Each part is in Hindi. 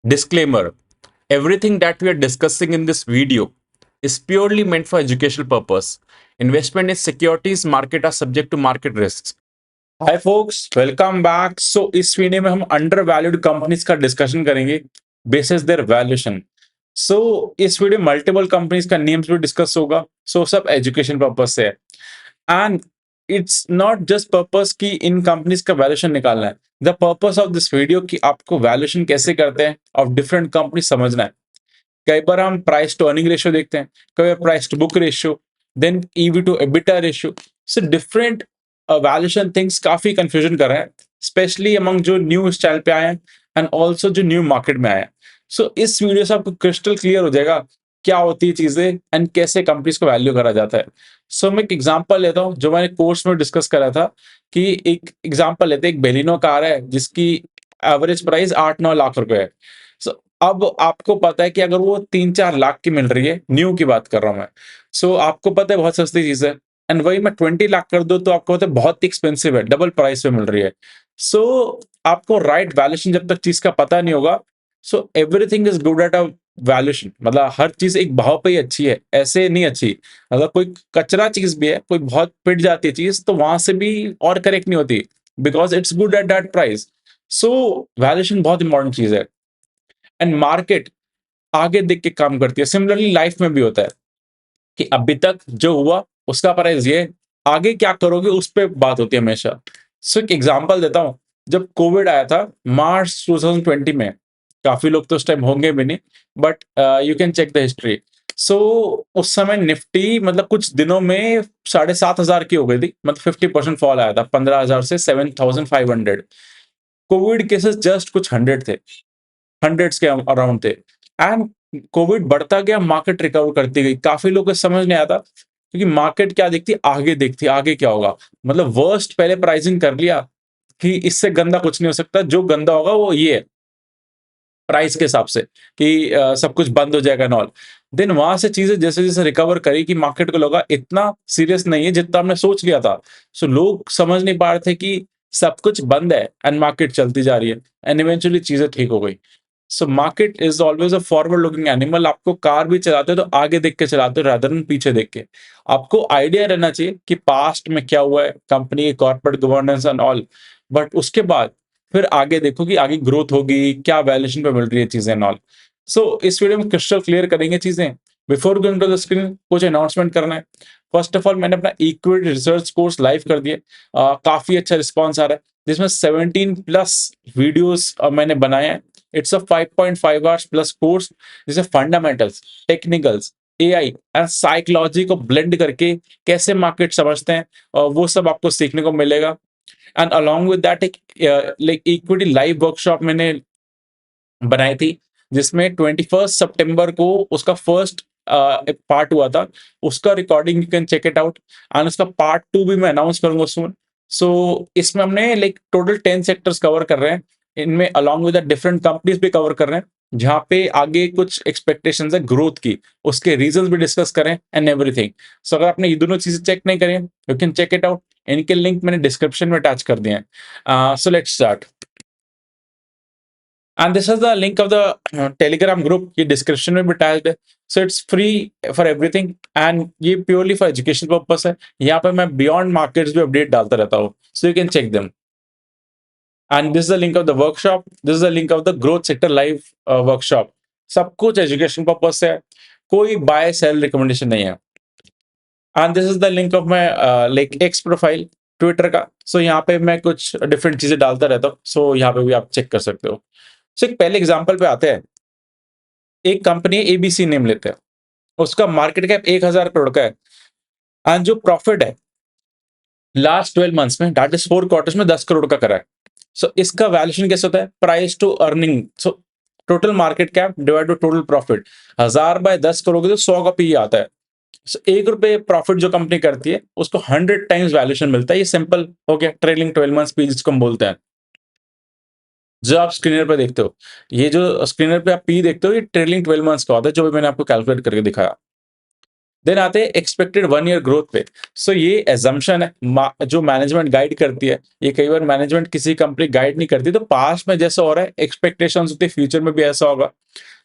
Disclaimer: everything that we are discussing in this video is purely meant for educational purpose. Investment in securities market are subject to market risks. Hi folks, welcome back. So इस वीडियो में हम अंडर वैल्यूड कंपनीज का डिस्कशन करेंगे बेसिस देयर वैल्यूएशन। सो इस वीडियो मल्टीपल कंपनीज का नेम्स भी डिस्कस होगा। सो सब एजुकेशन पर्पस से है and it's not just purpose कि इन कंपनीज का वैल्यूएशन निकालना है। The purpose of this video कि आपको वैल्यूएशन कैसे करते हैं ऑफ डिफरेंट कंपनी समझना है। कई बार हम प्राइस टू अर्निंग रेशियो देखते हैं, कई बार price to book ratio, then EV to EBITDA ratio. So different valuation things काफी कंफ्यूजन कर रहे हैं, स्पेशली अमंग जो न्यू स्टाइल पे आए हैं एंड ऑल्सो जो न्यू मार्केट में आए हैं। सो इस वीडियो से आपको क्रिस्टल क्लियर हो जाएगा क्या होती है चीजें एंड कैसे कंपनीज को वैल्यू करा जाता है। सो मैं एक एग्जांपल लेता हूँ जो मैंने कोर्स में डिस्कस करा था कि एक एग्जांपल लेते हैं, एक बेलिनो कार है जिसकी एवरेज प्राइस 8-9 लाख रुपए है। सो अब आपको पता है कि अगर वो 3-4 लाख की मिल रही है, न्यू की बात कर रहा हूं मैं, सो आपको पता है बहुत सस्ती चीज है, एंड वही मैं 20 लाख कर दूं तो आपको पता है बहुत ही एक्सपेंसिव है, डबल प्राइस पे मिल रही है। सो आपको राइट वैल्यूएशन जब तक चीज का पता नहीं होगा, so everything is good at a valuation. मतलब हर चीज एक भाव पे ही अच्छी है, ऐसे नहीं अच्छी। अगर कोई कचरा चीज भी है, कोई बहुत पिट जाती है चीज, तो वहां से भी और करेक्ट नहीं होती, because it's good at that price. So valuation बहुत इंपॉर्टेंट चीज है एंड मार्केट आगे देख के काम करती है। सिमिलरली लाइफ में भी होता है कि अभी तक जो हुआ उसका प्राइस ये, आगे क्या करोगे उस पर बात होती है हमेशा। सो एक एग्जांपल देता हूं, जब कोविड आया था मार्च 2020 में, काफी लोग तो उस टाइम होंगे भी नहीं, but you can check the history. So उस समय निफ्टी मतलब कुछ दिनों में 7,500 की हो गई थी, मतलब 50% फॉल आया था, 15,000 से 7,500। कोविड केसेस जस्ट कुछ 100 थे, हंड्रेड्स के अराउंड थे एंड कोविड बढ़ता गया, मार्केट रिकवर करती गई। काफी लोगों को समझ नहीं आता क्योंकि मार्केट क्या देखती आगे क्या होगा। मतलब वर्स्ट पहले प्राइसिंग कर लिया कि इससे गंदा कुछ नहीं हो सकता, जो गंदा होगा वो ये है प्राइस के हिसाब से कि सब कुछ बंद हो जाएगा नॉल। देन वहां से चीजें जैसे जैसे रिकवर करी कि मार्केट को लगा इतना सीरियस नहीं है जितना हमने सोच लिया था। सो लोग समझ नहीं पा रहे थे कि सब कुछ बंद है एंड मार्केट चलती जा रही है एंड इवेंचुअली चीजें ठीक हो गई। So market is always a forward looking animal. आपको कार भी चलाते हो तो आगे देख के चलाते हो रादर देन पीछे देख के। आपको आइडिया रहना चाहिए कि पास्ट में क्या हुआ है, कंपनी की corporate governance and all, but उसके बाद फिर आगे देखो कि आगे ग्रोथ होगी, क्या वैल्यूएशन पे मिल रही है चीजें एंड ऑल। सो इस वीडियो में क्रिस्टल क्लियर करेंगे चीजें। Before going to the screen कुछ अनाउंसमेंट करना है। फर्स्ट ऑफ ऑल मैंने अपना इक्विटी रिसर्च कोर्स लाइव कर दिया, काफी अच्छा रिस्पॉन्स आ रहा है जिसमें 17+ वीडियोस मैंने बनाए हैं। It's a 5.5 hours plus course जिसे fundamentals, technicals, AI and psychology को ब्लेंड करके कैसे मार्केट समझते हैं वो सब आपको सीखने को मिलेगा। एंड अलॉन्ग विद दैट एक लाइक इक्विटी लाइव वर्कशॉप मैंने बनाई थी जिसमें 21 सितंबर को उसका फर्स्ट पार्ट हुआ था। उसका recording you can check it out and उसका पार्ट 2 भी मैं अनाउंस करूंगा सून। सो इसमें हमने लाइक टोटल 10 सेक्टर्स कवर कर रहे हैं, इनमें अलॉन्ग विद डिफरेंट कंपनीज भी कवर कर रहे हैं जहाँ पे आगे कुछ एक्सपेक्टेशंस है ग्रोथ की, उसके रीजंस भी डिस्कस करें एंड एवरीथिंग। सो अगर आपने ये दोनों चीजें चेक नहीं करें you can check it out, इनके लिंक मैंने डिस्क्रिप्शन में अटैच कर दिए हैं। So let's start and this is the link of the telegram group, ये description में भी attached है। so it's free for everything and ये purely for education purpose है। यहाँ पे मैं beyond markets भी update डालता रहता हूँ, so you can check them। and this is the link of the workshop, this is the link of the growth sector live workshop। सब कुछ education purpose से है, कोई buy sell recommendation नहीं है। and this is the link of my like X profile Twitter का। so यहाँ पे मैं कुछ डिफरेंट चीजें डालता रहता हूँ, so यहाँ पे भी आप चेक कर सकते हो। so एक पहले एग्जांपल पे आते हैं। एक कंपनी एबीसी नेम लेते हैं, उसका मार्केट कैप 1,000 करोड़ का है एंड जो प्रॉफिट है लास्ट 12 मंथ्स में दैट इज 4 क्वार्टर्स में 10 करोड़ का करा है। सो इसका वैल्यूएशन कैसे होता है, price to earning. So total market cap divide to total profit, 1000/10 करोगे तो 100 का पी आता है। सो 1 रुपए प्रॉफिट जो कंपनी करती है उसको 100 टाइम्स वैल्यूएशन मिलता है। ये सिंपल हो गया, ट्रेलिंग 12 मंथ्स पी जिसको हम बोलते हैं। जो आप स्क्रीनर पे देखते हो, ये जो स्क्रीनर पे आप पी देखते हो, ये ट्रेलिंग 12 मंथ्स का होता है जो भी मैंने आपको कैलकुलेट करके दिखाया। देन आते हैं एक्सपेक्टेड 1 ईयर ग्रोथ पे। सो ये एजम्पशन है जो मैनेजमेंट गाइड करती है। ये कई बार मैनेजमेंट किसी कंपनी गाइड नहीं करती, तो पास्ट में जैसा हो रहा है एक्सपेक्टेशंस होती है, फ्यूचर में भी ऐसा होगा।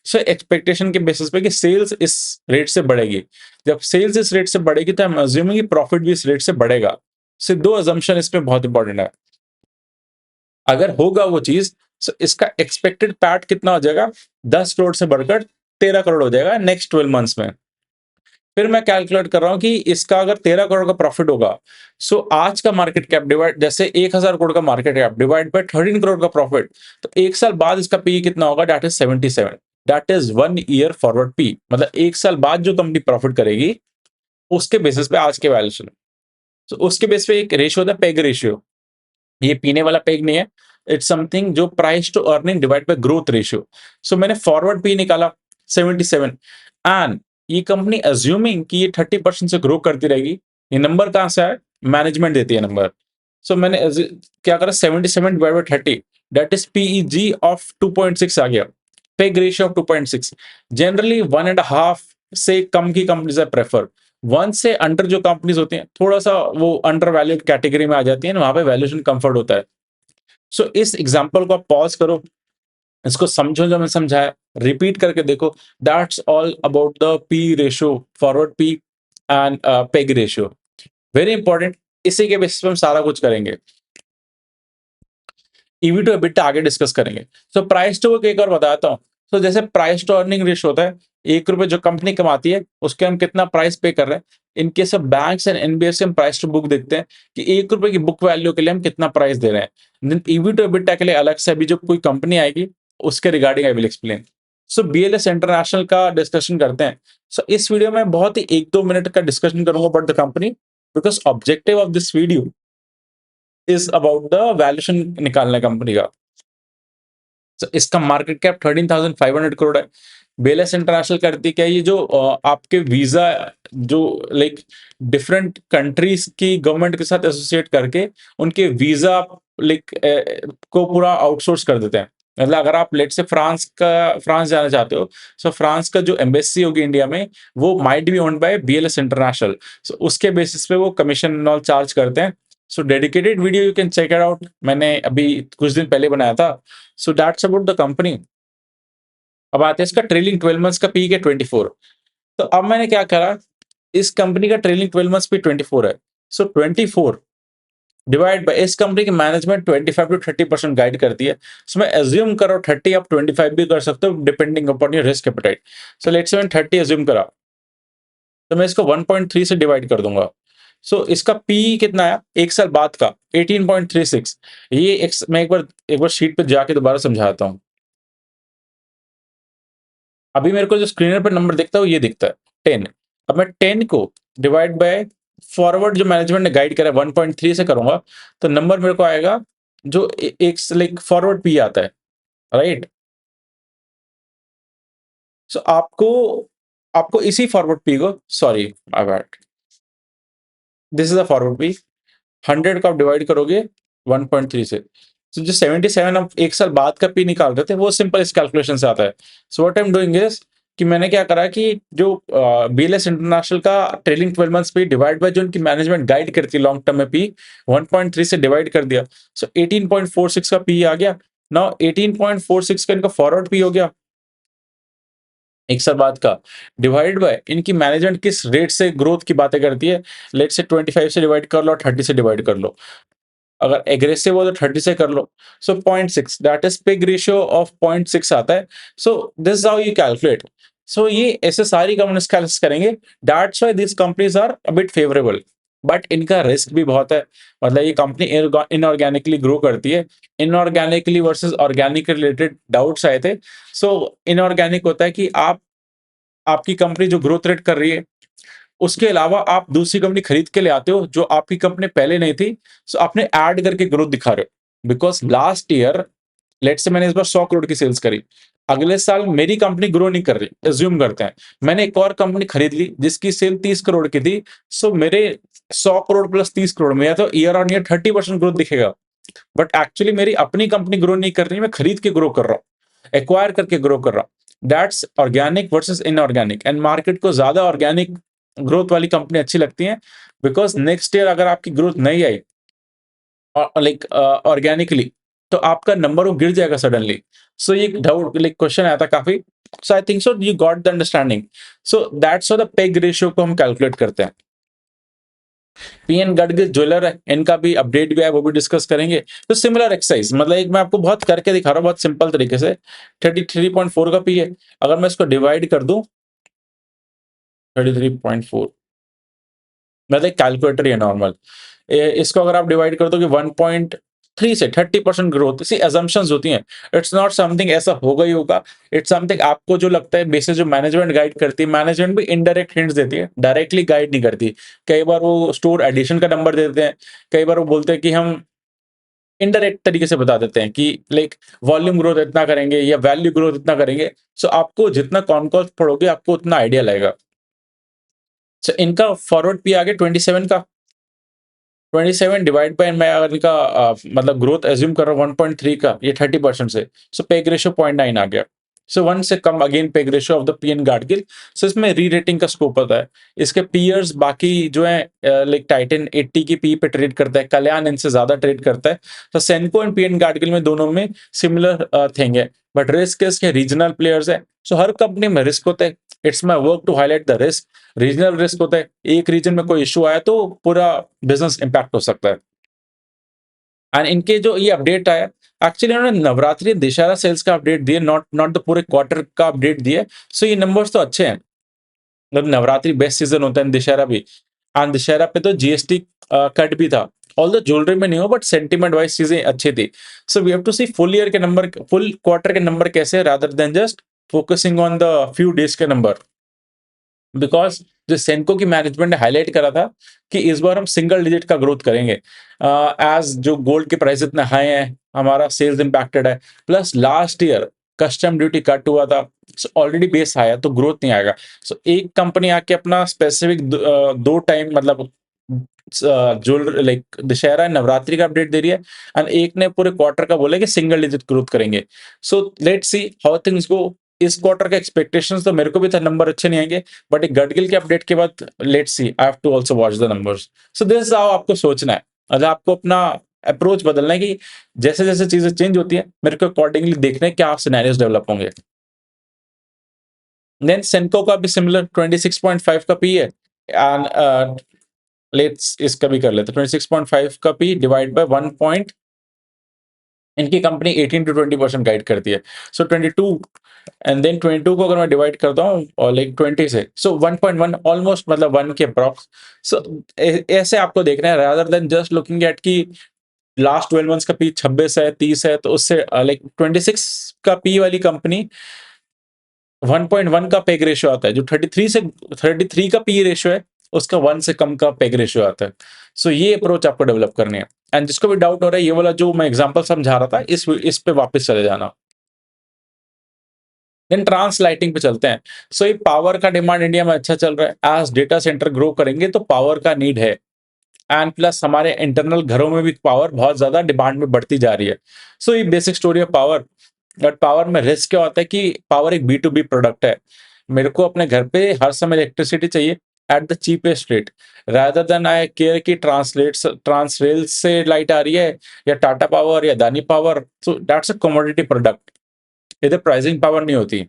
सो एक्सपेक्टेशन के बेसिस पे कि सेल्स इस रेट से बढ़ेगी। जब सेल्स इस रेट से बढ़ेगी तो आई एम अज्यूमिंग कि प्रॉफिट भी इस रेट से बढ़ेगा। सो 2 अजम्पशन इसमें बहुत इंपॉर्टेंट है। अगर होगा वो चीज, सो इसका एक्सपेक्टेड पैट कितना हो जाएगा, 10 करोड़ से बढ़कर 13 करोड़ हो जाएगा नेक्स्ट 12 मंथ्स में। फिर मैं कैलकुलेट कर रहा हूँ कि इसका अगर 13 करोड़ का प्रॉफिट होगा, सो आज का मार्केट कैप डिवाइड, जैसे 1000 करोड़ का market cap divide by 13 crore का प्रॉफिट, तो 1 साल बाद इसका पी कितना होगा, that is 77। That is 1 year forward P, मतलब 1 साल बाद जो कंपनी प्रॉफिट करेगी उसके बेसिस पे आज के वैल्यूएशन। तो उसके बेस पे एक रेशियो होता है पेग रेशियो। ये पीने वाला पेग नहीं है, इट्स समथिंग जो price to earning divide by growth ratio. So मैंने फॉरवर्ड पी निकाला 77, एंड ये कंपनी अज्यूमिंग कि ये 30% से ग्रो करती रहेगी। ये नंबर कहां से आया, मैनेजमेंट देती है नंबर। सो मैंने क्या करा, 77 divide by 30, that is PEG of 2.6 आ गया, पेग रेशियो ऑफ 2.6। जनरली 1.5 से कम की कंपनीज है प्रेफर। 1 से अंडर जो कंपनीज होती हैं थोड़ा सा वो अंडर वैल्यूड कैटेगरी में आ जाती है, वहां पे वैल्यूएशन कंफर्ट होता है। सो इस एग्जांपल को आप पॉज करो, इसको समझो जो मैं समझाया, रिपीट करके देखो। That's all about the P ratio, forward P and peg ratio, very important. इसी के बेसिस पे हम सारा कुछ करेंगे। ईवी टू एबिटा आगे डिस्कस करेंगे। सो प्राइस टू बुक एक और बताता हूँ। तो जैसे प्राइस टू अर्निंग रेशियो होता है, 1 रुपए जो कंपनी कमाती है उसके हम कितना प्राइस पे कर रहे हैं। इन case of banks and NBFC हम प्राइस टू बुक देखते हैं कि 1 रुपए की बुक वैल्यू के लिए हम कितना प्राइस दे रहे हैं। ईवी टू एबिटा के लिए अलग से अभी जो कोई कंपनी आएगी उसके regarding I will explain. So BLS international का डिस्कशन करते हैं। सो इस वीडियो में बहुत ही 1-2 मिनट का डिस्कशन करूंगा about the company, because objective of this video is about the valuation निकालना कंपनी का। तो इसका मार्केट कैप 13,500 करोड़ है। बेलस इंटरनेशनल करती क्या है, ये जो आपके वीजा जो लाइक डिफरेंट कंट्रीज की गवर्नमेंट के साथ एसोसिएट करके उनके वीजा लाइक को पूरा आउटसोर्स कर देते हैं। मतलब अगर आप लेट से फ्रांस जाना चाहते हो, सो फ्रांस का जो एम्बेसी होगी इंडिया में वो might be owned by BLS international. So उसके बेसिस पे वो कमीशन नॉल चार्ज करते हैं। So dedicated video you can check it out, मैंने अभी कुछ दिन पहले बनाया था। So that's about the company. अब आते हैं इसका ट्रेलिंग 12 मंथ्स का पी के 24। तो अब मैंने क्या करा, इस कंपनी का ट्रेलिंग 12 मंथ्स पी 24 है। सो 24 डिवाइड बाय, इस कंपनी की मैनेजमेंट 25 टू 30% गाइड करती है। सो मैं एज्यूम करो 30, आप 25 भी कर सकते हो depending upon your risk appetite. So let's say मैंने 30 एज्यूम करा, तो मैं इसको 1.3 से डिवाइड कर दूंगा। सो इसका पी कितना आया 1 साल बाद का, 18.36। ये मैं एक बार शीट पे जाके दोबारा समझाता हूँ। अभी मेरे को जो स्क्रीनर पर नंबर दिखता है वो ये दिखता है 10। अब मैं 10 को डिवाइड बाय फॉरवर्ड जो मैनेजमेंट ने गाइड करा 1.3 से करूंगा, तो नंबर मेरे को आएगा जो एक लाइक फॉरवर्ड पी आता है, राइट। सो आपको आपको इसी फॉरवर्ड पी को, sorry my bad, this is a forward P. 100 को आप डिवाइड करोगे 1.3 से, तो जो 77 आप 1 साल बाद का पी निकाल रहे थे वो सिंपल इस कैलकुलेशन से आता है। So what I am doing is कि मैंने क्या करा कि जो बीएलएस इंटरनेशनल का ट्रेलिंग 12 मंथ्स पे डिवाइड बाय जो उनकी मैनेजमेंट गाइड करती है लॉन्ग टर्म में पी 1.3 से डिवाइड कर दिया। सो 18.46 का पी आ गया। नाउ 18.46 का इनका फॉरवर्ड पी हो गया 1 साल बाद का, डिवाइड बाय इनकी मैनेजमेंट किस रेट से ग्रोथ की बातें करती है। लेट से 25 से डिवाइड कर लो, 30 से डिवाइड कर लो। अगर एग्रेसिव हो तो 30 से कर लो। So 0.6 that is PEG ratio of 0.6 आता है। So this is how you calculate. So ये ऐसे सारी कंपनीज कैलकुलेट करेंगे। That's why this companies are a bit favourable, but इनका रिस्क भी बहुत है। मतलब ये कंपनी इनऑर्गेनिकली ग्रो करती है। Inorganically versus organic related doubts आए थे। सो इनऑर्गेनिक होता है कि आपकी कंपनी जो ग्रोथ रेट कर रही है उसके अलावा आप दूसरी कंपनी खरीद के ले आते हो जो आपकी कंपनी पहले नहीं थी। सो आपने ऐड करके ग्रोथ दिखा रहे हो, because last year let's say मैंने इस बार 100 करोड़ की सेल्स करी, अगले साल मेरी कंपनी ग्रो नहीं कर रही, एज्यूम करते हैं मैंने एक और कंपनी खरीद ली जिसकी सेल 30 करोड़ की थी। सो मेरे 100 करोड़ प्लस 30 करोड़ में या तो ईयर ऑन ईयर 30% ग्रोथ दिखेगा। बट एक्चुअली मेरी अपनी कंपनी ग्रो नहीं कर रही, मैं खरीद के ग्रो कर रहा हूँ, एक्वायर करके ग्रो कर रहा हूँ। That's organic versus inorganic, and market को ज्यादा ऑर्गेनिक ग्रोथ वाली कंपनी अच्छी लगती है, बिकॉज़ नेक्स्ट ईयर अगर आपकी ग्रोथ नहीं आई लाइक ऑर्गेनिकली, तो आपका नंबर वो गिर जाएगा सडनली। सो ये डाउट लाइक क्वेश्चन आया था काफ़ी। So I think so you got the understanding. So that's how the PEG ratio को हम कैलकुलेट करते हैं। पीएन गडगिल ज्वेलर है, इनका भी अपडेट भी है, वो भी डिस्कस करेंगे। तो सिमिलर एक्सरसाइज, मतलब एक मैं आपको बहुत करके दिखा रहा हूँ बहुत सिंपल तरीके से। 33.4 का पी है, अगर मैं इसको डिवाइड कर दूं 33.4, मतलब एक कैलकुलेटर ही है नॉर्मल। इसको अगर आप डिवाइड कर दो कि 1.3 से 30% ग्रोथ, इसी assumptions होती हैं। इट्स नॉट समथिंग ऐसा होगा ही होगा। इट्स समथिंग आपको जो लगता है, बेसिस जो मैनेजमेंट गाइड करती है, मैनेजमेंट भी इनडायरेक्ट हिंट्स देती है, डायरेक्टली गाइड नहीं करती। कई बार वो स्टोर एडिशन का नंबर दे देते हैं, कई बार वो बोलते हैं कि हम इनडायरेक्ट तरीके से बता देते हैं कि लाइक वॉल्यूम ग्रोथ इतना करेंगे या वैल्यू ग्रोथ इतना करेंगे। सो आपको जितना कॉन्कॉल पढ़ोगे आपको उतना आइडिया लगेगा। सो इनका फॉरवर्ड पी आ गया 27 का। 27 डिवाइड बाय, मैं अगर इनका मतलब ग्रोथ एज्यूम कर रहा हूँ 1.3 का, ये 30% से, सो पेग रेशियो 0.9 आ गया। सो 1 से कम again PEG ratio of the PN Gadgil. So इसमें री रेटिंग का स्कोप होता है। इसके पीयर्स बाकी जो है लाइक टाइटन 80 की पी पे ट्रेड करता है, कल्याण इनसे ज्यादा ट्रेड करता है। तो सेनको एंड पीएन गाडगिल में दोनों में सिमिलर थिंग है, बट रिस्क इसके रीजनल प्लेयर्स है। सो हर कंपनी में रिस्क होता है। It's my work to highlight the risk. Regional risk होता है, एक रीजन में कोई इशू आया तो पूरा बिजनेस इंपैक्ट हो सकता है। एंड इनके जो ये अपडेट आया, एक्चुअली उन्होंने नवरात्रि दशहरा सेल्स का अपडेट दिए, नॉट नॉट द पूरे क्वार्टर का अपडेट दिए। सो ये नंबर्स तो अच्छे हैं। मतलब नवरात्रि बेस्ट सीजन होता है, दशहरा भी। एंड दशहरा पे तो जीएसटी कट भी था। ऑल द ज्वेलरी में नहीं हो, बट सेंटीमेंट वाइज चीजें अच्छी थी। So we have to see full year के नंबर, फुल क्वार्टर के नंबर कैसे, rather than just focusing on the few days के नंबर। बिकॉज जो सेनको की मैनेजमेंट ने हाईलाइट करा था कि इस बार हम सिंगल डिजिट का ग्रोथ करेंगे। एज जो गोल्ड के प्राइस इतने हाई हैं, हमारा सेल्स इंपैक्टेड है, plus last year custom duty cut हुआ था। ऑलरेडी बेस आया तो ग्रोथ नहीं आएगा। सो एक कंपनी आके अपना स्पेसिफिक दो टाइम, मतलब जो लाइक दशहरा नवरात्रि का अपडेट दे रही है, एंड एक ने पूरे क्वार्टर का बोला कि सिंगल डिजिट ग्रोथ करेंगे। So let's see how things go. इस क्वार्टर के एक्सपेक्टेशंस तो मेरे को भी था नंबर अच्छे नहीं आएंगे, बट एक गडगिल के अपडेट के बाद let's see, I have to also watch the numbers. So this is how आपको सोचना है। मतलब आपको अपना अप्रोच बदलना है कि जैसे जैसे चीजें चेंज होती है, मेरे को अकॉर्डिंगली देखना है क्या सिनेरियोस डेवलप होंगे। देन सेंको का भी सिमिलर 26.5 का पी है, एंड लेट्स इसका भी कर लेते हैं। 26.5 का पी डिवाइड बाय 1 पॉइंट, इनकी कंपनी 18 टू 20% गाइड करती है। सो 22, एंड देन 22 को अगर मैं डिवाइड करता हूँ और लाइक 20 से, सो 1.1 ऑलमोस्ट, मतलब 1 के अप्रॉक्स। सो ऐसे आपको देखना है, rather than just looking at कि लास्ट 12 मंथ्स का पी 26 है, 30 है, तो उससे लाइक 26 का पी वाली कंपनी 1.1 का पेग रेशियो आता है। जो 33 का पी रेशियो है, उसका 1 से कम का पेग रेशियो आता है। सो ये अप्रोच आपको डेवलप करनी है। एंड जिसको भी डाउट हो रहा है, ये वाला जो मैं एग्जांपल समझा रहा था, इस पे वापस चले जाना। देन ट्रांसलाइटिंग पे चलते हैं। सो ये पावर का डिमांड इंडिया में अच्छा चल रहा है। एज डेटा सेंटर ग्रो करेंगे तो पावर का नीड है, एंड प्लस हमारे इंटरनल घरों में भी पावर बहुत ज्यादा डिमांड में बढ़ती जा रही है। सो ये basic story of power. But power में रिस्क क्या होता है कि पावर एक बी टू बी प्रोडक्ट है। मेरे को अपने घर पे हर समय इलेक्ट्रिसिटी चाहिए at the cheapest rate, rather than I care की ट्रांसरेल से लाइट आ रही है, या टाटा पावर या Adani power. So that's a commodity product, इधर प्राइसिंग पावर नहीं होती।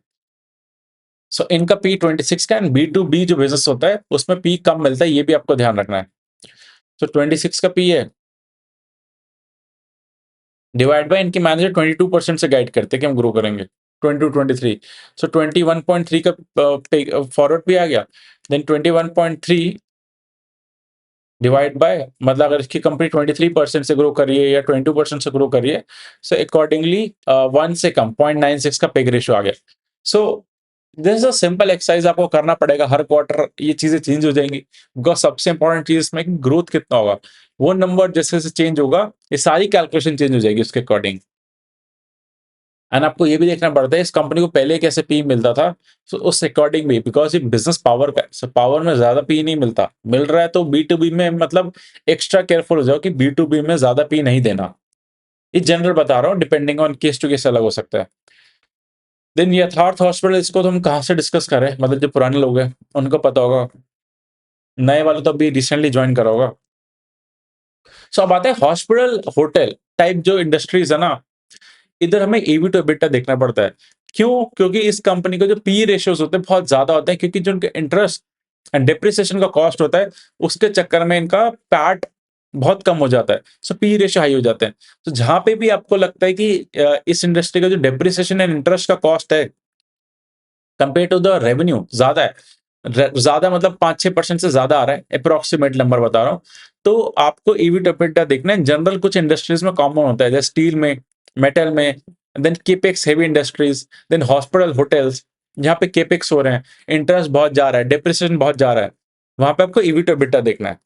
सो इनका पी 26 का, एंड बी टू बी जो बिजनेस होता है उसमें पी कम मिलता है, ये भी आपको ध्यान रखना है। सो 26 का पी है, डिवाइड बाय इनके मैनेजर 22% से गाइड करते हैं कि हम ग्रो करेंगे 22-23। सो 21.3 का फॉरवर्ड भी आ गया। देन 21.3 डिवाइड बाय, मतलब अगर इसकी कंपनी 23% से ग्रो कर रही है या 22% से ग्रो कर रही है, सो अकॉर्डिंगली 1 से कम 0.96 का पेग रेशियो आ गया। सो this is a simple exercise, आपको करना पड़ेगा हर क्वार्टर, ये चीजें चेंज हो जाएंगी। बिकॉज सबसे इंपॉर्टेंट चीज इसमें ग्रोथ कितना होगा, वो नंबर जैसे जैसे चेंज होगा, ये सारी कैलकुलेशन चेंज हो जाएगी उसके अकॉर्डिंग। एंड आपको ये भी देखना पड़ता है इस कंपनी को पहले कैसे पी मिलता था, तो उस अकॉर्डिंग भी, बिकॉज ये बिजनेस पावर का है, सो पावर में ज्यादा पी नहीं मिलता, मिल रहा है तो बी टू बी में, मतलब एक्स्ट्रा केयरफुल हो जाओ कि बी टू बी में ज्यादा पी नहीं देना। ये जनरल बता रहा हूँ, depending on case to case अलग हो सकता है। देन यथार्थ हॉस्पिटल, इसको तो हम कहाँ से डिस्कस कर रहे हैं, मतलब जो पुराने लोग हैं उनको पता होगा। नए वाले तो अभी रिसेंटली ज्वाइन करा होगा। सो अब आते हैं हॉस्पिटल, होटल टाइप जो इंडस्ट्रीज़ है ना, इधर हमें ईवी टू एबिटा देखना पड़ता है। क्यों? क्योंकि इस कंपनी के जो पी रेशियोज़ होते हैं बहुत ज़्यादा होते हैं, क्योंकि जो उनके इंटरेस्ट एंड डेप्रिसिएशन का कॉस्ट होता है, उसके चक्कर में इनका पैट बहुत कम हो जाता है। सो पी रेशियो हाई हो जाते हैं। तो जहाँ पे भी आपको लगता है कि इस इंडस्ट्री का जो डेप्रिसिएशन एंड इंटरेस्ट का कॉस्ट है कंपेयर टू द रेवेन्यू ज़्यादा है। ज़्यादा मतलब 5-6% से ज़्यादा आ रहा है, एप्रोक्सिमेट नंबर बता रहा हूँ। तो आपको ईवी टू एबिटा देखना है, जनरल कुछ इंडस्ट्रीज़ में कॉमन होता है, जैसे स्टील में, मेटल में, then capex heavy industries, then hospital, hotels, जहाँ पे केपेक्स हो रहे हैं, इंटरेस्ट बहुत जा रहा है, डेप्रिसिएशन बहुत जा रहा है, वहाँ पे आपको ईवी टू एबिटा देखना है,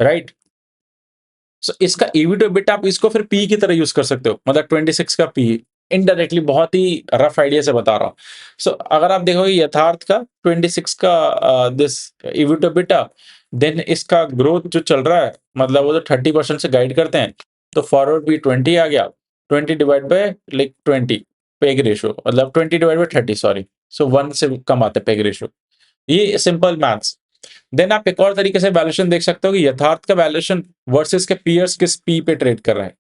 राइट? सो इसका ईवी टू एबिटा आप इसको फिर पी की तरह यूज़ कर सकते हो, मतलब 26 का पी, इनडायरेक्टली बहुत ही रफ आइडिया से बता रहा हूँ। सो अगर आप देखोगे यथार्थ का 26 का this EV to EBITDA, then इसका ग्रोथ जो चल रहा है, मतलब वो तो 30% से गाइड करते हैं, तो फॉरवर्ड भी 20 आ गया, 20 divide by like 20 peg ratio, मतलब 20 डिवाइड बाय 30, सॉरी, सो 1 से कम आता है पेग रेशियो। ये सिंपल मैथ्स। देन आप एक और तरीके से वैल्यूएशन देख सकते हो कि यथार्थ का वैल्यूएशन वर्सेस के पीयर्स किस पी पे ट्रेड कर रहे हैं।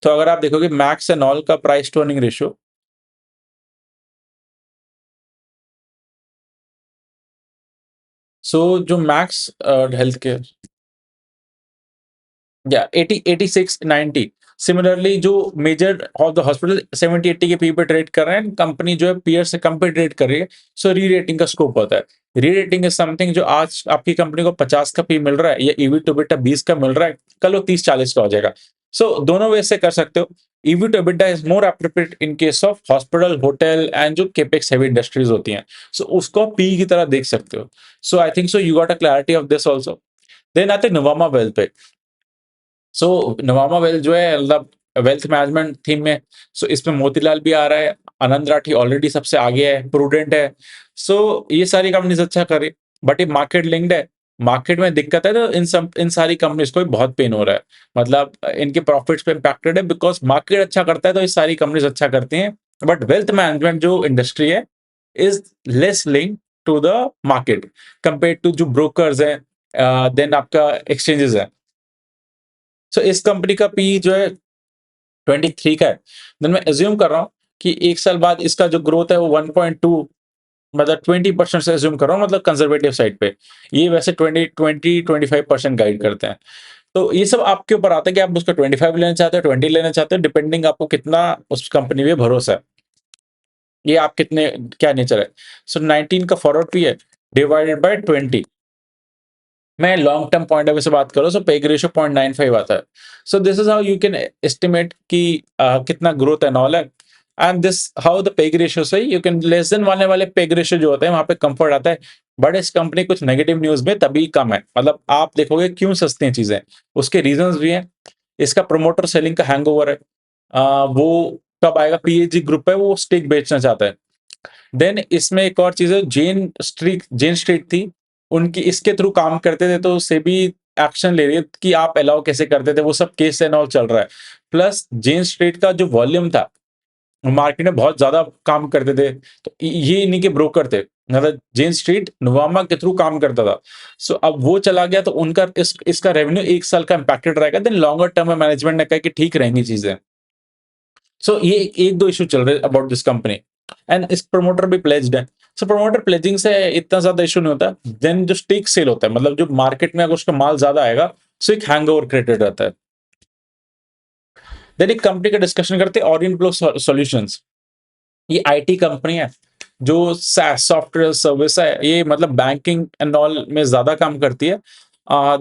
तो अगर आप देखोगे मैक्स एंड ऑल का प्राइस टू अर्निंग रेशियो, सो जो मैक्स हेल्थ केयर, या 80, 86, 90, सिमिलरली जो मेजर ऑफ द हॉस्पिटल 70, 80 के पी पे ट्रेड कर रहे हैं, कंपनी जो है पीयर से कम पे ट्रेड कर रही है, सो री रेटिंग का स्कोप होता है। री रेटिंग इज समथिंग जो आज आपकी कंपनी को 50 का पी मिल रहा है या ईवी टू एबिटा 20 का मिल रहा है, कल वो 30-40 का हो जाएगा। सो दोनों वे से कर सकते हो। EV to EBITDA is more appropriate in case of hospital, hotel and जो केपेक्स हेवी इंडस्ट्रीज होती हैं, सो उसको पी की तरह देख सकते हो। So I think so you got a clarity of this also. Then आते हैं नोवामा वेल्थ पे। सो नवामा वेल्थ जो है, मतलब वेल्थ मैनेजमेंट थीम में, सो इसमें मोतीलाल भी आ रहा है, आनंद राठी ऑलरेडी सबसे आगे है, प्रूडेंट है। सो ये सारी कंपनीज अच्छा कर रही है, बट ये मार्केट लिंक्ड है। मार्केट में दिक्कत है, तो इन सारी कंपनीज को भी बहुत पेन हो रहा है, मतलब इनके प्रॉफिट्स पे इम्पैक्टेड है, बिकॉज मार्केट अच्छा करता है तो ये सारी कंपनीज अच्छा करती हैं, बट वेल्थ मैनेजमेंट जो इंडस्ट्री है is less link to the market compare to जो ब्रोकर्स हैं, देन आपका एक्सचेंजेस है। सो इस कंपनी का पी जो है 23 का है। देन मैं अज्यूम कर रहा हूँ कि 1 साल बाद इसका जो ग्रोथ है वो 1.2, मतलब 20% से अज्यूम कर रहा हूँ, मतलब कंजर्वेटिव साइड पे। ये वैसे 25% गाइड करते हैं। तो ये सब आपके ऊपर आता है कि आप उसका 25 लेना चाहते हो, 20 लेना चाहते हो, डिपेंडिंग आपको कितना उस कंपनी पे भरोसा है। ये आप कितने क्या नेचर है। सो 19 का फॉरवर्ड पी है डिवाइडेड बाय 20, मैं long term point of view से बात करूँ, सो पेग रेशियो 0.95 आता है। So this is how you can estimate कि कितना ग्रोथ एंड ऑल है, and this how the PEG ratio से यू कैन लेस देन वाले पेग रेशियो जो होते हैं वहां पे कंफर्ट आता है। बट इस कंपनी कुछ नेगेटिव न्यूज में तभी कम है, मतलब आप देखोगे क्यों सस्ती हैं चीजें, उसके रीजंस भी हैं। इसका प्रमोटर सेलिंग का हैंगओवर है, वो कब आएगा, पीएजी ग्रुप है वो स्टेक बेचना चाहता है। देन इसमें एक और चीज़ है, जेन स्ट्रीट थी, उनकी इसके थ्रू काम करते थे, तो सेबी एक्शन ले रही है कि आप अलाउ कैसे करते थे, वो सब केस एंड ऑल चल रहा है। प्लस जेन स्ट्रीट का जो वॉल्यूम था, मार्केट में बहुत ज़्यादा काम करते थे, तो ये इन्हीं के ब्रोकर थे, मतलब जेन स्ट्रीट नोवामा के थ्रू काम करता था। सो अब वो चला गया, तो उनका इसका रेवेन्यू 1 साल का इम्पैक्टेड रहेगा, देन लॉन्गर टर्म में मैनेजमेंट ने कहा कि ठीक रहेंगी चीज़ें। सो ये 1-2 इश्यू चल रहे हैं अबाउट दिस कंपनी, एंड इस प्रमोटर भी प्लेज्ड है। सो प्रमोटर प्लेजिंग से इतना ज्यादा इश्यू नहीं होता, देन जो स्टेक सेल होता है, मतलब जो मार्केट में अगर उसका माल ज्यादा आएगा, सो एक हैंगओवर क्रिएटेड रहता है। देन एक कंपनी का डिस्कशन करते हैं, ऑरियन फ्लो सॉल्यूशंस। ये आईटी कंपनी है जो SaaS सॉफ्टवेयर सर्विस है, ये मतलब बैंकिंग एंड ऑल में ज्यादा काम करती है।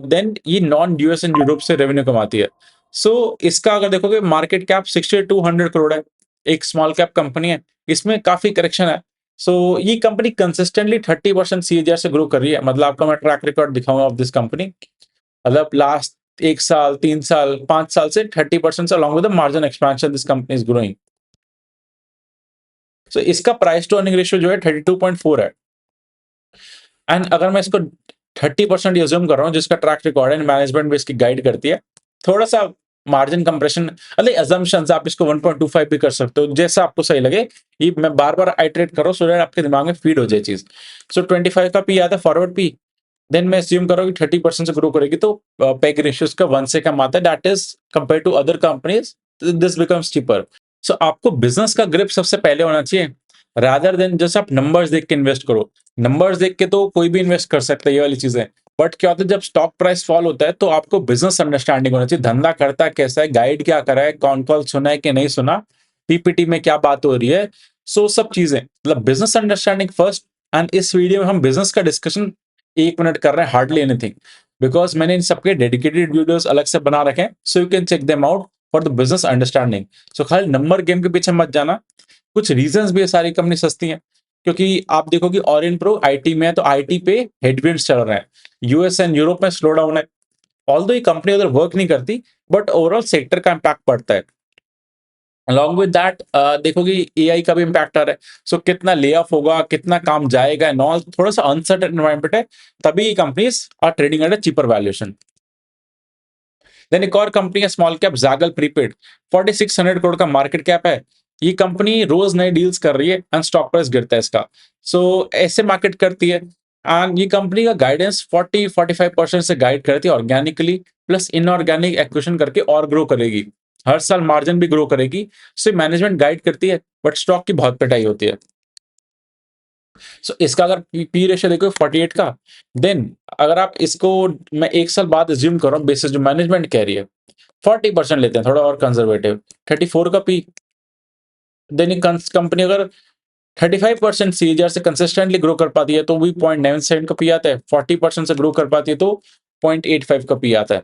देन ये नॉन यूएस एंड यूरोप से रेवेन्यू कमाती है। सो इसका अगर देखोगे मार्केट कैप 6200 करोड़ है, एक स्मॉल कैप कंपनी है, इसमें काफी करेक्शन है। सो ये कंपनी कंसिस्टेंटली 30% सीएजीआर से ग्रो कर रही है, मतलब आपको मैं ट्रैक रिकॉर्ड दिखाऊंगा ऑफ दिस कंपनी, मतलब लास्ट 1 साल, 3 साल, 5 साल से 30% से along with margin expansion this company is growing. So इसका प्राइस टू अर्निंग रेशियो जो है 32.4 है। एंड अगर मैं इसको 30% अज्यूम कर रहा हूँ, जिसका ट्रैक रिकॉर्ड है, मैनेजमेंट भी इसकी गाइड करती है, थोड़ा सा मार्जिन कंप्रेशन, अरे अजम्पशन आप इसको 1.25 भी कर सकते हो, जैसा आपको सही लगे। ये मैं बार-बार आइटरेट कर रहा हूँ सो दैट आपके दिमाग में फीड हो जाए चीज़। सो 25 का पी आता है फॉरवर्ड पी, देन मैं अस्यूम कर रहा हूँ कि 30% से ग्रो करेगी तो पेग रेशियो इसका 1 से कम आता है, that is compared to other companies this becomes cheaper. So आपको बिज़नेस का ग्रिप सबसे पहले होना चाहिए, रादर देन जस्ट आप नंबर्स देख के इन्वेस्ट करो। नंबर्स देख के तो कोई भी इन्वेस्ट कर सकता है, ये वाली चीज़ें। बट क्या होता है जब स्टॉक प्राइस फॉल होता है तो आपको बिज़नेस अंडरस्टैंडिंग होना चाहिए, धंधा करता कैसा है, गाइड क्या कर रहा है, कौन कॉल सुना है कि नहीं सुना, पीपीटी में क्या बात हो रही है। सो सब चीज़ें मतलब बिज़नेस अंडरस्टैंडिंग फर्स्ट। एंड इस वीडियो में हम बिज़नेस का डिस्कशन 1 मिनट कर रहे हैं, हार्डली एनीथिंग, बिकॉज़ मैंने इन सबके डेडिकेटेड वीडियोज़ अलग से बना रखे हैं, so you can check them out for the business understanding. So खाली नंबर गेम के पीछे मत जाना, कुछ रीज़न्स भी है सारी कंपनी सस्ती हैं। क्योंकि आप देखोगे ओरिएंट प्रो आईटी में है, तो आईटी पे हेडविंड्स चल रहे हैं। यूएस एंड यूरोप में स्लो डाउन है। ऑल्दो ये कंपनी उधर वर्क नहीं करती, बट ओवरऑल सेक्टर का इम्पैक्ट पड़ता है। अलॉन्ग विद दैट देखोगे एआई का भी इम्पैक्ट आ रहा है। सो कितना ले ऑफ होगा, कितना काम जाएगा एंड ऑल, थोड़ा-सा अनसर्टेन एनवायरनमेंट है, तभी ये companies are trading at a cheaper valuation. Then एक और कंपनी है small cap Zaggle prepaid, 4600 crore का मार्केट कैप है। ये कंपनी रोज नए डील्स कर रही है एंड स्टॉक प्राइस गिरता है इसका। सो ऐसे मार्केट करती है एंड ये कंपनी का गाइडेंस 40-45% से गाइड करती है ऑर्गेनिकली, प्लस इनऑर्गेनिक एक्विजिशन करके और ग्रो करेगी। हर साल मार्जिन भी ग्रो करेगी। सो मैनेजमेंट गाइड करती है, बट स्टॉक की बहुत पिटाई होती है। सो इसका अगर पी रेशियो देखो 48 का, देन अगर आप इसको मैं 1 साल बाद अज़्यूम कर रहा हूँ बेसिस जो मैनेजमेंट कह रही है, 40% लेते हैं, थोड़ा और कंजर्वेटिव, 34 का पी। देन ये कंपनी अगर 35% सीएजीआर से कंसिस्टेंटली ग्रो कर पाती है तो भी 0.97 का पी आता है, 40% से ग्रो कर पाती है तो 0.85 का पी आता है।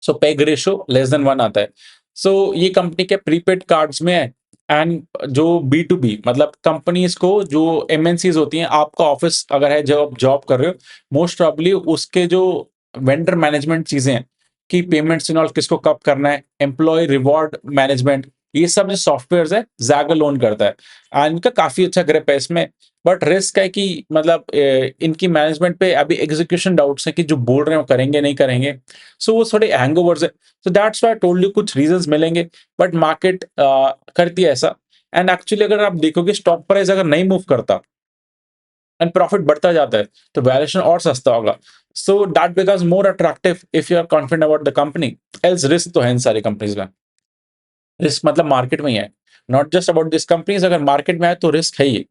सो पेग रेशियो लेस देन 1 आता है। सो ये कंपनी के प्रीपेड कार्ड्स में है। एंड जो बी टू बी मतलब कंपनीज को जो एमएनसीज होती हैं, आपका ऑफिस अगर है, जब आप जॉब कर रहे हो, मोस्ट प्रॉब्ली उसके जो वेंडर मैनेजमेंट चीजें हैं कि पेमेंट्स एंड ऑल किसको कब करना है, एम्प्लॉय रिवॉर्ड मैनेजमेंट, ये सब जो सॉफ्टवेयर है जैगल लोन करता है। एंड इनका काफी अच्छा ग्रिप है इसमें। बट रिस्क है कि मतलब इनकी मैनेजमेंट पे अभी एग्जीक्यूशन डाउट्स है कि जो बोल रहे हैं वो करेंगे नहीं करेंगे। सो वो थोड़े हैंगओवर्स है। So that's why I told you कुछ रीजंस मिलेंगे, बट मार्केट करती है ऐसा। एंड एक्चुअली अगर आप देखोगे स्टॉक प्राइस अगर नहीं मूव करता एंड प्रॉफिट बढ़ता जाता है तो वैल्यूएशन और सस्ता होगा। So that becomes more attractive if you are confident about the company. Else risk तो है इन सारी कंपनीज में। रिस्क मतलब मार्केट में ही है, not just about this companies. अगर मार्केट में है तो रिस्क है ही,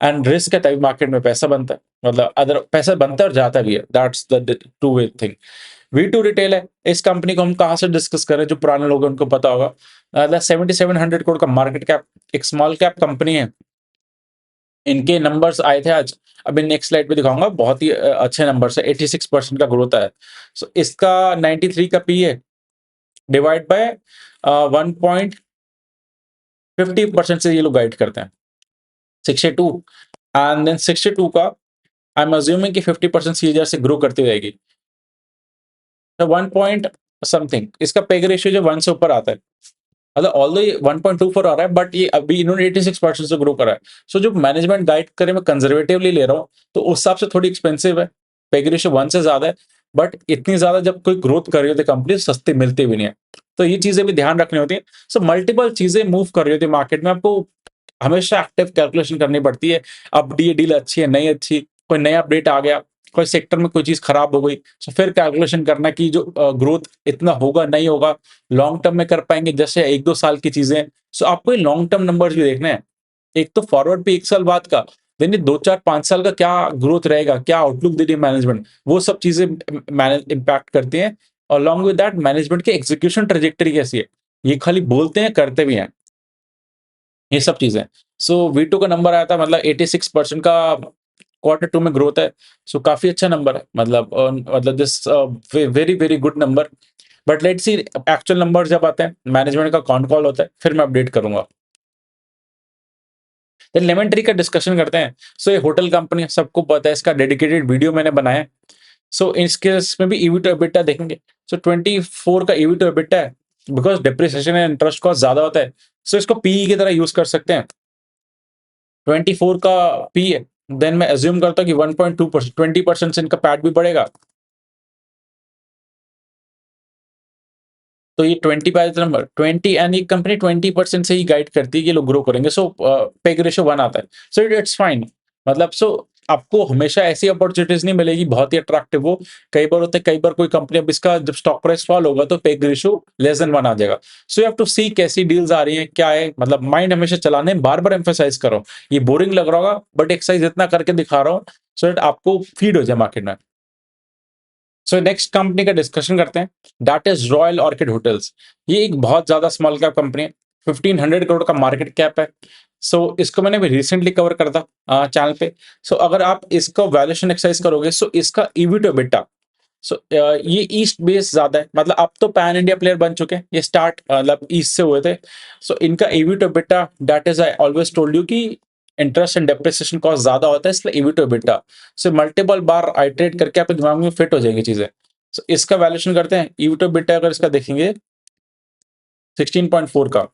एंड रिस्क है तभी मार्केट में पैसा बनता है। मतलब अदर पैसा बनता है और जाता भी है, that's the two way thing. V2 Retail है। इस कंपनी को हम कहाँ से डिस्कस करें, जो पुराने लोग हैं उनको पता होगा। 7700 करोड़ का मार्केट कैप, एक स्मॉल कैप कंपनी है। इनके नंबर्स आए थे आज, अभी नेक्स्ट स्लाइड पे दिखाऊंगा, बहुत ही अच्छे नंबर्स है, 86% का ग्रोथ है। सो इसका 93 का पी है, डिवाइड बाय 1.50% से ये लोग गाइड करते हैं, 62। एंड देन 62 का आई एम अज्यूमिंग कि 50% सीएजीआर से ग्रो करती रहेगी। तो 1 पॉइंट समथिंग इसका पेग रेशियो जो 1 से ऊपर आता है, मतलब ऑल्दो ये 1.24 आ रहा है, बट ये अभी इन्होंने 86% से ग्रो करा है। सो जो मैनेजमेंट गाइड करे, मैं कंजर्वेटिवली ले रहा हूँ, तो उस हिसाब से थोड़ी एक्सपेंसिव है। पेग रेशियो 1 से ज्यादा है, बट इतनी ज्यादा जब कोई ग्रोथ कर रही होती है कंपनी, सस्ती मिलती भी नहीं है। तो ये चीजें भी ध्यान रखनी होती है। सो मल्टीपल चीजें मूव कर रही होती है मार्केट में, आपको हमेशा एक्टिव कैलकुलेशन करनी पड़ती है। अब ये डील अच्छी है नहीं अच्छी, कोई नया अपडेट आ गया, कोई सेक्टर में कोई चीज खराब हो गई, तो फिर कैलकुलेशन करना कि जो ग्रोथ इतना होगा नहीं होगा, लॉन्ग टर्म में कर पाएंगे, जैसे 1-2 साल की चीजें। सो आपको लॉन्ग टर्म नंबर्स भी देखने हैं। एक तो फॉरवर्ड पे 1 साल बाद का, देन 2-4-5 साल का क्या ग्रोथ रहेगा, क्या आउटलुक दे रही है मैनेजमेंट, वो सब चीजें मैनेज इम्पैक्ट करती हैं। और अलॉन्ग विद दैट मैनेजमेंट की एग्जीक्यूशन ट्रेजेक्टरी कैसी है, ये खाली बोलते हैं करते भी हैं, ये सब चीजें। सो वी2 का नंबर आया था, मतलब 86% का क्वार्टर 2 में ग्रोथ है। सो काफी अच्छा नंबर है, मतलब this very very good number. But let's see actual number जब आते हैं, मैनेजमेंट का कौन कॉल होता है, फिर मैं अपडेट करूंगा। देन लेमन ट्री का डिस्कशन करते हैं। सो ये होटल कंपनी सबको पता है, इसका डेडिकेटेड वीडियो मैंने बनाया है। सो इसके इसमें भी ईवी टू एबिटा देखेंगे। सो 24 का ईवी टू एबिटा है, because depreciation and interest cost ज्यादा होता है, सो इसको पीई की तरह यूज कर सकते हैं। 24 का पी है, देन मैं अज्यूम करता हूँ कि 1.2%, 20% से इनका पैट भी बढ़ेगा, तो ये 20 बाय नंबर 20 एंड ये कंपनी 20% से ही गाइड करती है कि लोग ग्रो करेंगे। सो पेग रेशियो 1 आता है। So it's fine. मतलब सो आपको हमेशा ऐसी अपॉर्चुनिटीज़ नहीं मिलेगी बहुत ही अट्रैक्टिव हो। कई बार होता है, कई बार कोई कंपनी, अब इसका जब स्टॉक प्राइस फॉल होगा तो पेग रेशियो लेस देन 1 आ जाएगा। सो यू हैव टू सी कैसी डील्स आ रही हैं, क्या है, मतलब माइंड हमेशा चलाने में बार-बार एम्फसाइज़ करो। ये बोरिंग लग रहा होगा बट एक्सरसाइज़ इतना करके दिखा रहा हूँ सो दैट आपको फीड हो जाए मार्केट में। सो नेक्स्ट कंपनी का डिस्कशन करते हैं, that is royal orchid hotels. ये एक बहुत ज्यादा स्मॉल कैप कंपनी है, 1500 करोड़ का मार्केट कैप है। सो इसको मैंने भी रिसेंटली कवर करा था चैनल पे। सो अगर आप इसको वैल्यूएशन एक्सरसाइज करोगे, सो इसका ईवी टू EBITDA, सो ये ईस्ट बेस ज्यादा है, मतलब अब तो पैन इंडिया प्लेयर बन चुके हैं, ये स्टार्ट मतलब ईस्ट से हुए थे। सो इनका EV to EBITDA, that is I always told you कि इंटरेस्ट एंड डेप्रिसिएशन कॉस्ट ज्यादा होता है, इसलिए ईवी टू EBITDA से मल्टीपल बार आइटरेट करके आपके दिमाग में फिट हो जाएगी चीजें। सो इसका वैल्यूएशन करते हैं, ईवी टू EBITDA अगर इसका देखेंगे 16.4 का,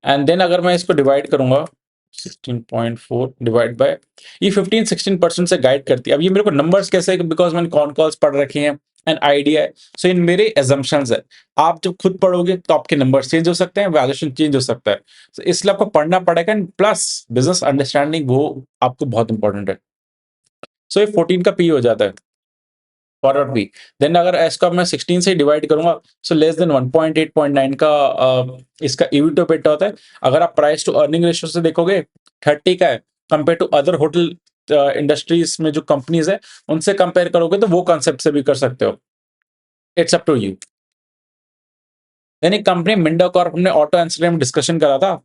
एंड देन अगर मैं इसको डिवाइड करूंगा 16.4 डिवाइड बाय, ये 15-16% से गाइड करती है। अब ये मेरे को नंबर्स कैसे, बिकॉज मैंने कॉन कॉल्स पढ़ रखी हैं एंड आइडिया है। सो इन मेरे एजम्पशंस है। आप जब खुद पढ़ोगे तो आपके नंबर्स चेंज हो सकते हैं, वैल्यूएशन चेंज हो सकता है। so इसलिए आपको पढ़ना पड़ेगा, एंड प्लस बिजनेस अंडरस्टैंडिंग वो आपको बहुत इंपॉर्टेंट है। सो ये 14 का पी हो जाता है फॉरवर्ड भी। देन अगर इसका मैं 16 से डिवाइड करूंगा, सो लेस देन 1.8 0.9 का इसका ईवी टू EBITDA होता है। अगर आप प्राइस टू अर्निंग रेशियो से देखोगे 30 का है, compare to other hotel industries में जो कंपनीज है उनसे कंपेयर करोगे तो वो कॉन्सेप्ट से भी कर सकते हो। It's up to you. Then एक कंपनी मिंडा कॉर्प, हमने ऑटो एंसिलरी में डिस्कशन करा था।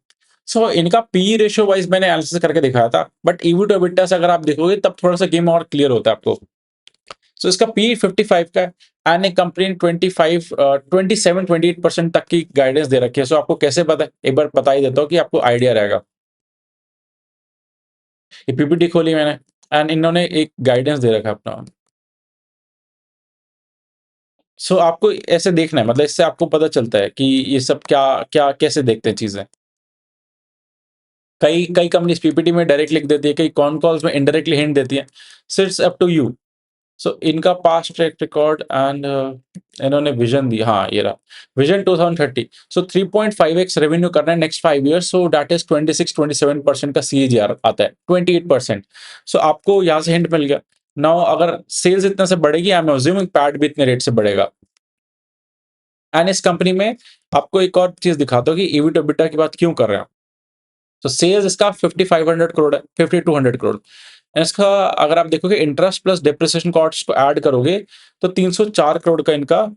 सो इनका पी रेशियो वाइज मैंने एनालिसिस करके दिखाया था, बट ईवी टू EBITDA से अगर आप देखोगे तब थोड़ा सा गेम और क्लियर होता है आपको। सो इसका पी 55 का है, एंड एक कंपनी ने 27-28% तक की गाइडेंस दे रखी है। सो आपको कैसे पता है, एक बार बता ही देता हूँ कि आपको आइडिया रहेगा। ये पीपीटी खोली मैंने, एंड इन्होंने एक गाइडेंस दे रखा है अपना। सो आपको ऐसे देखना है, मतलब इससे आपको पता चलता है कि ये सब क्या क्या कैसे देखते हैं चीजें। कई कई कंपनीज पीपीटी में डायरेक्ट लिख देती है, कई कॉन कॉल्स में इनडायरेक्टली हिंट देती है। So it's up to you. So इनका पास्ट ट्रैक रिकॉर्ड एंड इन्होंने विजन दी, हाँ ये रहा विजन 2030। सो 3.5x रेवेन्यू करना है next 5 years, so that is 26-27% का CAGR आता है, 28%। सो आपको यहाँ से हिंट मिल गया। नाउ अगर सेल्स इतना से बढ़ेगी, आई एम अज्यूमिंग पैट भी इतने रेट से बढ़ेगा। एंड इस कंपनी में आपको एक और चीज दिखाता हूँ कि ईवी टू EBITDA की बात क्यों कर रहे हैं। तो सेल्स इसका 5500 करोड़ है, 5200 करोड़। इसका अगर आप देखोगे इंटरेस्ट प्लस डेप्रिसिएशन कॉस्ट को ऐड करोगे तो 304 करोड़ का इनका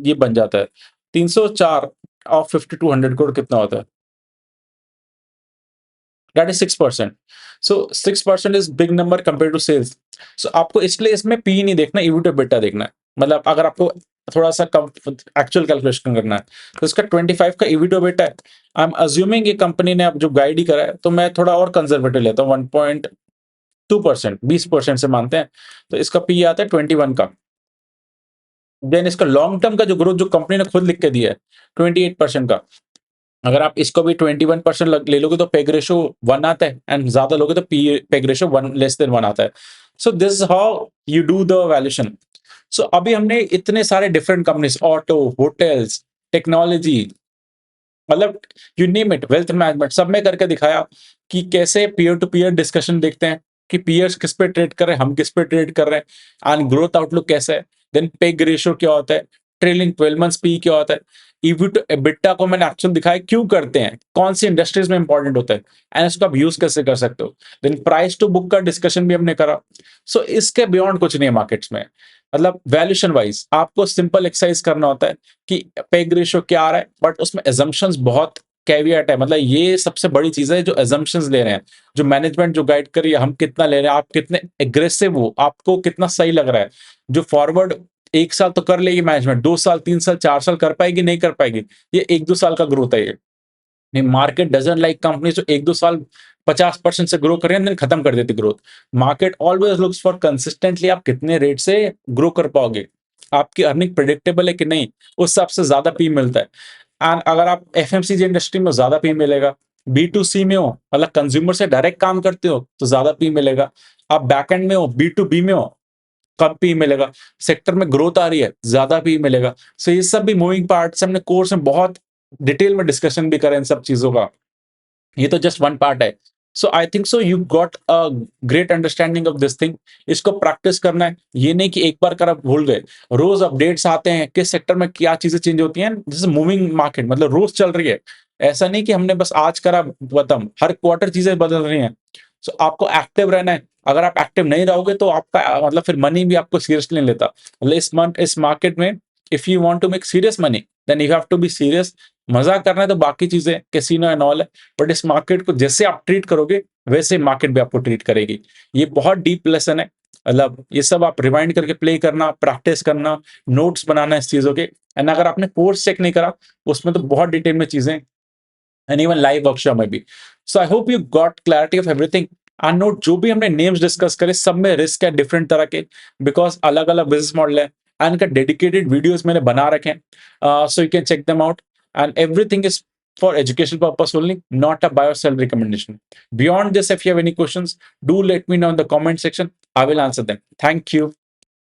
ये बन जाता है। 304 ऑफ 5200 करोड़ कितना होता है? That is 6%। So 6% is big number compare to sales. So आपको इसलिए इसमें पी नहीं देखना, ईवी टू EBITDA देखना है। मतलब अगर आपको थोड़ा सा कम एक्चुअल कैलकुलेशन करना है तो इसका 25 का ईवी टू EBITDA है। आई एम अज्यूमिंग ये कंपनी ने अब जो गाइड ही करा है, तो मैं थोड़ा और कंजर्वेटिव लेता हूँ, 1.2%, 20% से मानते हैं, तो इसका पी आता है 21 का। देन इसका लॉन्ग टर्म का जो ग्रोथ जो कंपनी ने खुद लिख के दिया है 28% का। अगर आप इसको भी 21% ले लोगे तो पेग रेशियो 1 आता है, एंड ज्यादा लोगे तो पेग रेशियो 1 लेस देन 1 आता है। So this is how you do the valuation. So अभी हमने इतने सारे different companies, auto, hotels, technology, मतलब you name it, wealth management, सब में करके दिखाया कि कैसे पीयर टू पीयर डिस्कशन देखते हैं कि पीयर्स किस पे ट्रेड कर रहे हैं, हम किस पे ट्रेड कर रहे हैं, एंड ग्रोथ आउटलुक कैसा है, देन पेग रेशियो क्या होता है, ट्रेलिंग 12 मंथ्स पी क्या होता है, ईवी टू EBITDA को मैंने एक्चुअल दिखाया क्यों करते हैं, कौन सी इंडस्ट्रीज में इंपॉर्टेंट होता है, एंड इसको आप यूज कैसे कर सकते हो। देन प्राइस टू बुक का डिस्कशन भी हमने करा। सो इसके बियॉन्ड कुछ नहीं है मार्केट्स में। मतलब वैल्यूएशन वाइज आपको सिंपल एक्सरसाइज करना होता है कि पेग रेशियो क्या आ रहा है, बट उसमें एजम्पशंस बहुत कैवियट है। मतलब ये सबसे बड़ी चीज है जो एजम्पशंस ले रहे हैं, जो मैनेजमेंट जो गाइड कर रही है, हम कितना ले रहे हैं, आप कितने एग्रेसिव हो, आपको कितना सही लग रहा है। जो फॉरवर्ड 1 साल तो कर लेगी मैनेजमेंट, 2 साल, 3 साल, 4 साल कर पाएगी, नहीं कर पाएगी, ये 1-2 साल का ग्रोथ है ये। नहीं, मार्केट डजंट लाइक कंपनी जो 1-2 साल 50% से ग्रो करें देन खत्म कर देती growth. Market always looks for consistently आप कितने रेट से ग्रो कर पाओगे, आपकी अर्निंग प्रिडिक्टेबल है कि नहीं, उस हिसाब से ज्यादा पी मिलता है। एंड अगर आप FMCG इंडस्ट्री में ज्यादा पी मिलेगा, B2C में हो, मतलब कंज्यूमर से डायरेक्ट काम करते हो तो ज्यादा पी मिलेगा। आप बैक एंड में हो, B2B में हो, कम पी मिलेगा, सेक्टर में ग्रोथ आ रही है, ज़्यादा पी मिलेगा। सो ये सब भी मूविंग पार्ट्स, हमने कोर्स में बहुत डिटेल में डिस्कशन भी करा इन सब चीज़ों का। ये तो जस्ट वन पार्ट है। So I think so you got a great understanding of this thing. इसको प्रैक्टिस करना है, ये नहीं कि एक बार कर आप भूल गए। रोज अपडेट्स आते हैं, किस सेक्टर में क्या चीजें चेंज होती हैं, जैसे मूविंग मार्केट मतलब रोज चल रही है। ऐसा नहीं कि हमने बस आज करा खत्म, हर क्वार्टर चीजें बदल रही हैं। सो आपको एक्टिव रहना है। अगर आप एक्टिव नहीं रहोगे तो आपका मतलब फिर मनी भी आपको सीरियसली नहीं लेता। मतलब इस मार्केट में if you want to make serious money then you have to be serious. मजाक करना है तो बाकी चीजें कैसीनो एंड ऑल है, बट इस मार्केट को जैसे आप ट्रीट करोगे वैसे मार्केट भी आपको ट्रीट करेगी। ये बहुत डीप लेसन है। मतलब ये सब आप रिवाइंड करके प्ले करना, प्रैक्टिस करना, नोट्स बनाना इस चीजों के। एंड अगर आपने कोर्स चेक नहीं करा उसमें तो बहुत डिटेल में चीजें, एंड इवन लाइव वर्कशॉप में भी। So I hope you got clarity of everything. And note, जो भी हमने नेम्स डिस्कस करे सब में रिस्क है डिफरेंट तरह के, बिकॉज अलग अलग बिजनेस मॉडल है। एंड इनका डेडिकेटेड वीडियोस मैंने बना रखे हैं, so you can check them out. And everything is for educational purpose only, not a buy or sell recommendation. Beyond this, if you have any questions, do let me know in the comment section. I will answer them. Thank you.